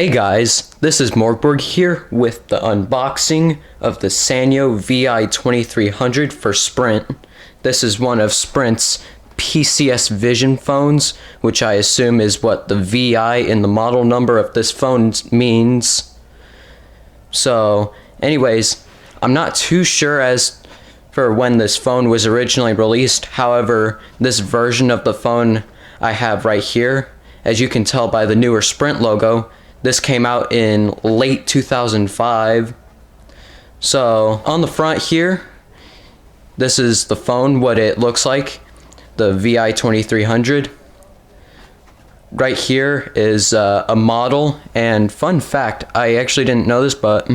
Hey guys, this is MORGBORG here with the unboxing of the Sanyo VI-2300 for Sprint. This is one of Sprint's PCS Vision phones, which I assume is what the VI in the model number of this phone means. So, anyways, I'm not too sure as for when this phone was originally released. However, this version of the phone I have right here, as you can tell by the newer Sprint logo, this came out in late 2005. So on the front here, this is the phone, what it looks like, the VI-2300. Right here is a model, and fun fact, I actually didn't know this, but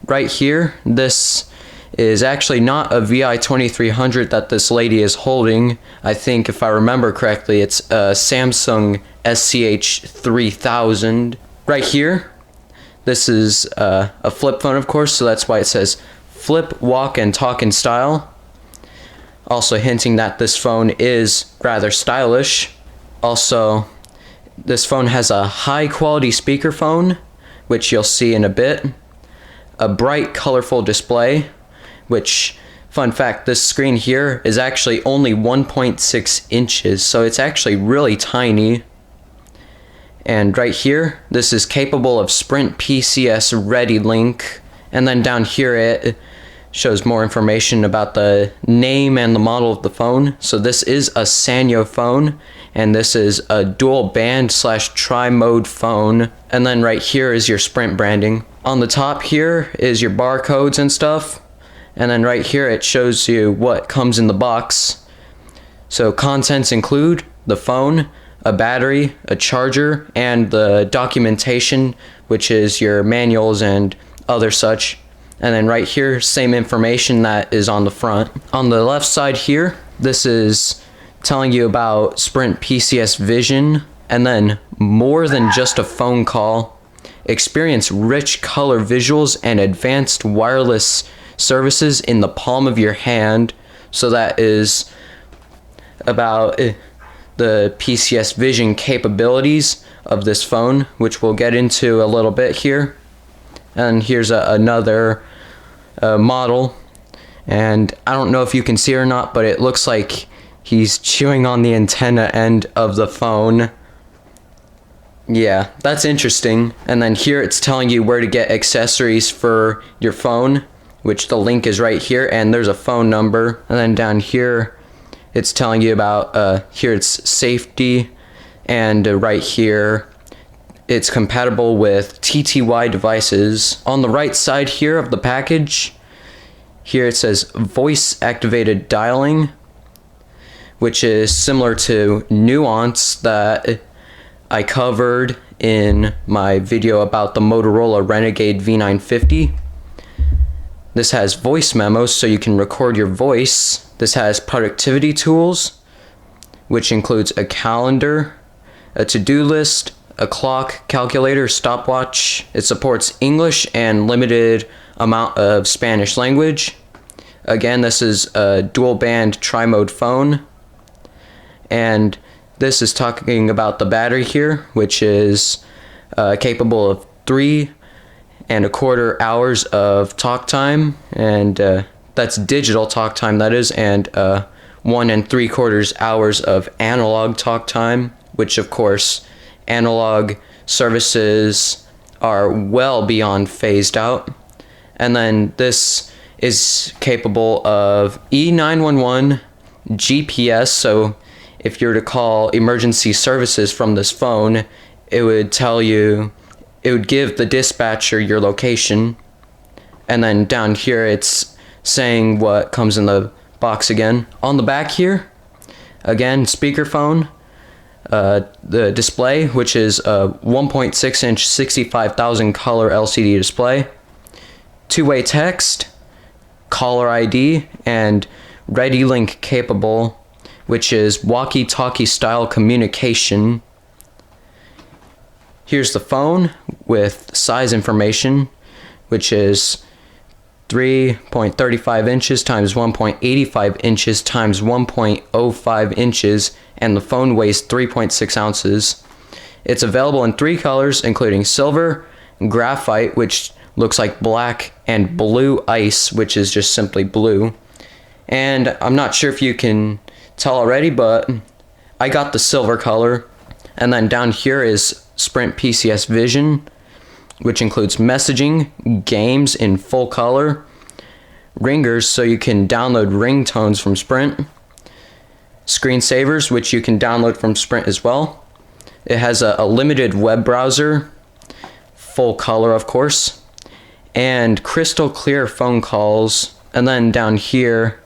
right here, this is actually not a VI-2300 that this lady is holding. I think if I remember correctly, it's a Samsung SCH-3000. Right here, this is a flip phone, of course, so that's why it says flip, walk, and talk in style. Also hinting that this phone is rather stylish. Also, this phone has a high quality speakerphone, which you'll see in a bit. A bright, colorful display, which, fun fact, this screen here is actually only 1.6 inches, so it's actually really tiny. And right here, this is capable of Sprint PCS Ready Link. And then down here it shows more information about the name and the model of the phone. So this is a Sanyo phone, and this is a dual band / tri-mode phone. And then right here is your Sprint branding. On the top here is your barcodes and stuff. And then right here it shows you what comes in the box. So contents include the phone, a battery, a charger, and the documentation, which is your manuals and other such. And then right here, same information that is on the front. On the left side here, this is telling you about Sprint PCS Vision, and then more than just a phone call. Experience rich color visuals and advanced wireless services in the palm of your hand. So that is about the PCS Vision capabilities of this phone, which we'll get into a little bit here. And here's another model, and I don't know if you can see it or not, but it looks like he's chewing on the antenna end of the phone. Yeah, that's interesting. And then here it's telling you where to get accessories for your phone, which the link is right here, and there's a phone number. And then down here it's telling you about, here it's safety, and right here it's compatible with TTY devices. On the right side here of the package, here it says voice activated dialing, which is similar to Nuance that I covered in my video about the Motorola Renegade V950. This has voice memos, so you can record your voice. This has productivity tools, which includes a calendar, a to-do list, a clock, calculator, stopwatch. It supports English and limited amount of Spanish language. Again, this is a dual band tri-mode phone. And this is talking about the battery here, which is capable of 3¼ hours of talk time, and that's digital talk time, that is, and 1¾ hours of analog talk time, which of course analog services are well beyond phased out. And then this is capable of E911 GPS, so if you're to call emergency services from this phone, it would tell you, it would give the dispatcher your location. And then down here it's saying what comes in the box again. On the back here, again, speakerphone, the display, which is a 1.6 inch 65,000 color LCD display, two-way text, caller ID, and Ready Link capable, which is walkie-talkie style communication. Here's the phone with size information, which is 3.35 inches times 1.85 inches times 1.05 inches, and the phone weighs 3.6 ounces. It's available in 3 colors, including silver, graphite, which looks like black, and blue ice, which is just simply blue. And I'm not sure if you can tell already, but I got the silver color. And then down here is Sprint PCS Vision, which includes messaging, games in full color, ringers so you can download ringtones from Sprint, screensavers, which you can download from Sprint as well. It has a limited web browser, full color of course, and crystal clear phone calls. And then down here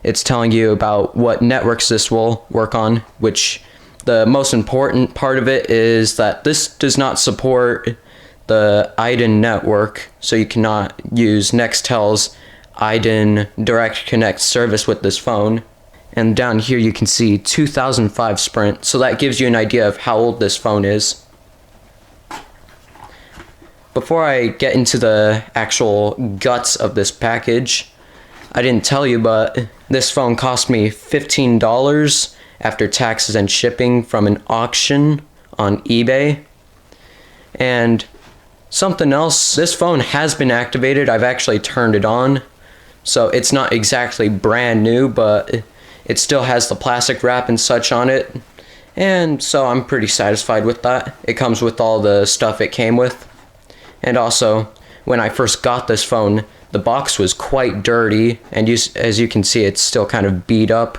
it's telling you about what networks this will work on, which the most important part of it is that this does not support the IDEN network, so you cannot use Nextel's IDEN Direct Connect service with this phone. And down here you can see 2005 Sprint, so that gives you an idea of how old this phone is. Before I get into the actual guts of this package, I didn't tell you, but this phone cost me $15 after taxes and shipping from an auction on eBay. And something else, this phone has been activated. I've actually turned it on, so it's not exactly brand new, but it still has the plastic wrap and such on it, and so I'm pretty satisfied with that. It comes with all the stuff it came with. And also, when I first got this phone, the box was quite dirty, and as you can see, it's still kind of beat up,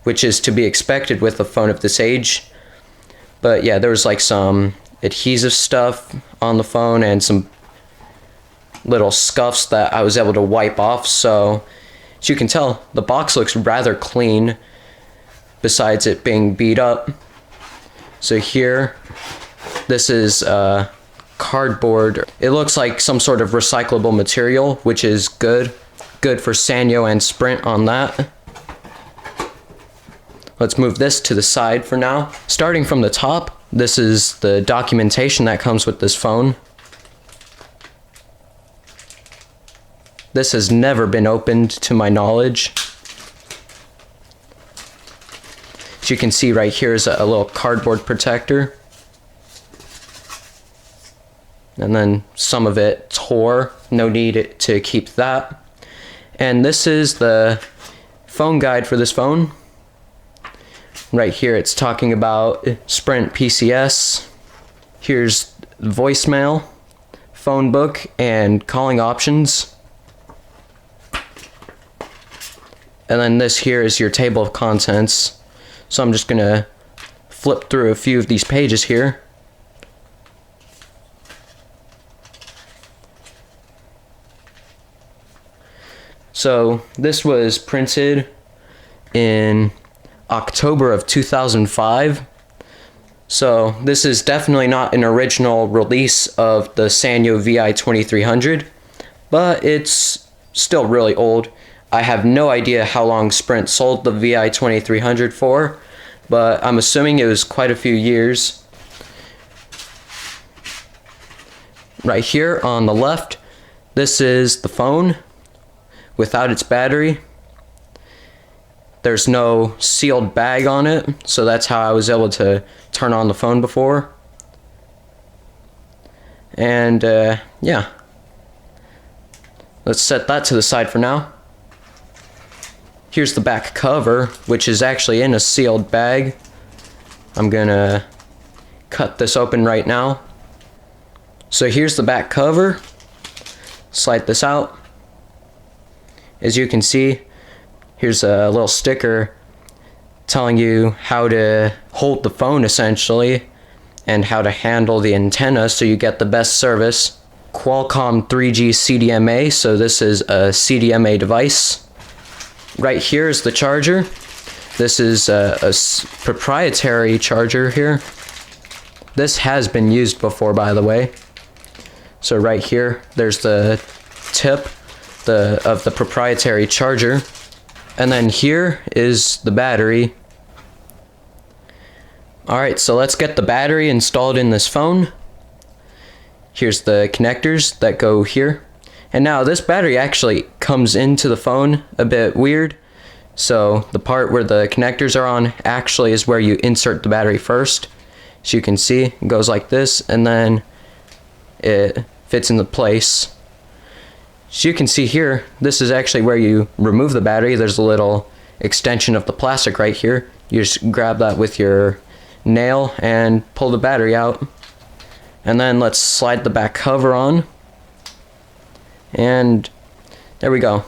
which is to be expected with a phone of this age. But yeah, there was like some adhesive stuff on the phone and some little scuffs that I was able to wipe off, so as you can tell, the box looks rather clean besides it being beat up. So here, this is cardboard. It looks like some sort of recyclable material, which is good. Good for Sanyo and Sprint on that. Let's move this to the side for now. Starting from the top, this is the documentation that comes with this phone. This has never been opened to my knowledge. As you can see right here is a little cardboard protector. And then some of it tore, no need to keep that. And this is the phone guide for this phone. Right here it's talking about Sprint PCS. Here's voicemail, phone book, and calling options. And then this here is your table of contents. So I'm just gonna flip through a few of these pages here. So this was printed in October of 2005. So this is definitely not an original release of the Sanyo VI-2300, but it's still really old. I have no idea how long Sprint sold the VI-2300 for, but I'm assuming it was quite a few years. Right here on the left, this is the phone without its battery. There's no sealed bag on it, so that's how I was able to turn on the phone before. And yeah, let's set that to the side for now. Here's the back cover, which is actually in a sealed bag. I'm gonna cut this open right now. So here's the back cover. Slide this out. As you can see, here's a little sticker telling you how to hold the phone essentially, and how to handle the antenna so you get the best service. Qualcomm 3G CDMA, so this is a CDMA device. Right here is the charger. This is a proprietary charger here. This has been used before, by the way. So right here, there's the tip of the proprietary charger. And then here is the battery. Alright, so let's get the battery installed in this phone. Here's the connectors that go here. And now this battery actually comes into the phone a bit weird. So the part where the connectors are on actually is where you insert the battery first. As you can see, it goes like this, and then it fits into place. As you can see here, this is actually where you remove the battery. There's a little extension of the plastic right here. You just grab that with your nail and pull the battery out. And then let's slide the back cover on. And there we go.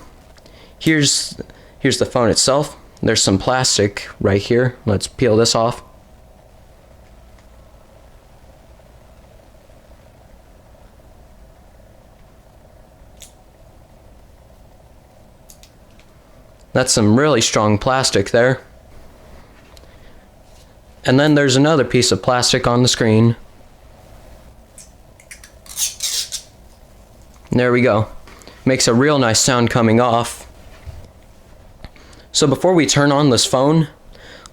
Here's the phone itself. There's some plastic right here. Let's peel this off. That's some really strong plastic there. And then there's another piece of plastic on the screen. There we go. Makes a real nice sound coming off. So before we turn on this phone,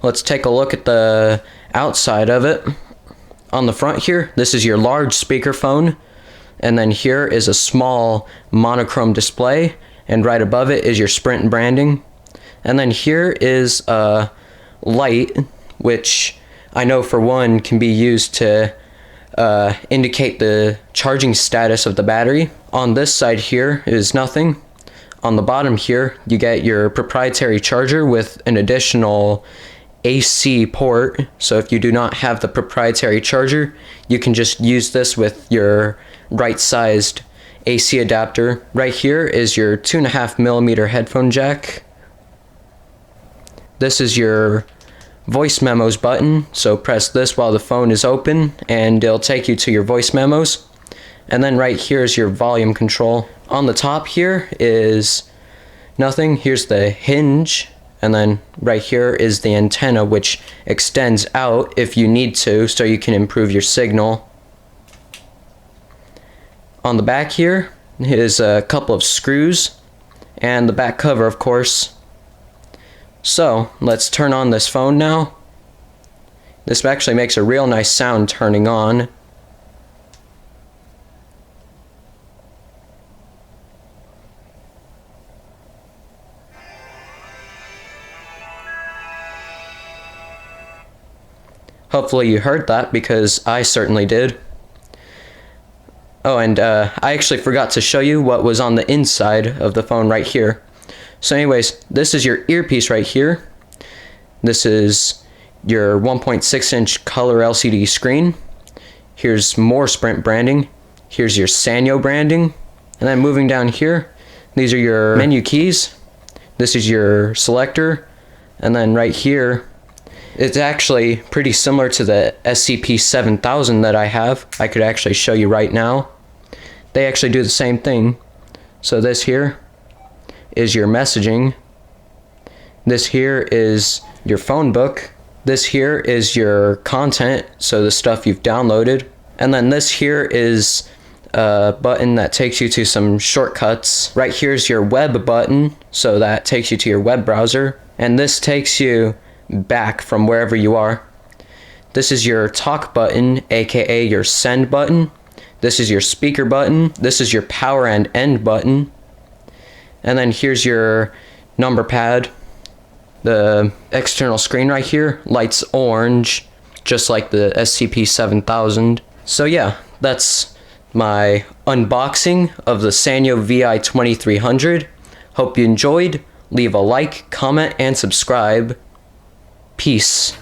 let's take a look at the outside of it. On the front here, this is your large speakerphone, and then here is a small monochrome display, and right above it is your Sprint branding. And then here is a light, which I know for one can be used to indicate the charging status of the battery. On this side here is nothing. On the bottom here, you get your proprietary charger with an additional AC port. So if you do not have the proprietary charger, you can just use this with your right-sized AC adapter. Right here is your 2.5mm headphone jack. This is your voice memos button, so press this while the phone is open and it'll take you to your voice memos. And then right here is your volume control. On the top here is nothing. Here's the hinge, and then right here is the antenna, which extends out if you need to, so you can improve your signal. On the back here is a couple of screws and the back cover, of course. So let's turn on this phone now. This actually makes a real nice sound turning on. Hopefully you heard that, because I certainly did. Oh, and I actually forgot to show you what was on the inside of the phone right here. So anyways, this is your earpiece right here. This is your 1.6-inch color LCD screen. Here's more Sprint branding. Here's your Sanyo branding. And then moving down here, these are your menu keys. This is your selector. And then right here, it's actually pretty similar to the SCP-7000 that I have. I could actually show you right now. They actually do the same thing. So this here is your messaging. This here is your phone book. This here is your content, so the stuff you've downloaded. And then this here is a button that takes you to some shortcuts. Right here is your web button, so that takes you to your web browser. And this takes you back from wherever you are. This is your talk button, aka your send button. This is your speaker button. This is your power and end button. And then here's your number pad. The external screen right here lights orange, just like the SCP-7000. So yeah, that's my unboxing of the Sanyo VI-2300. Hope you enjoyed. Leave a like, comment, and subscribe. Peace.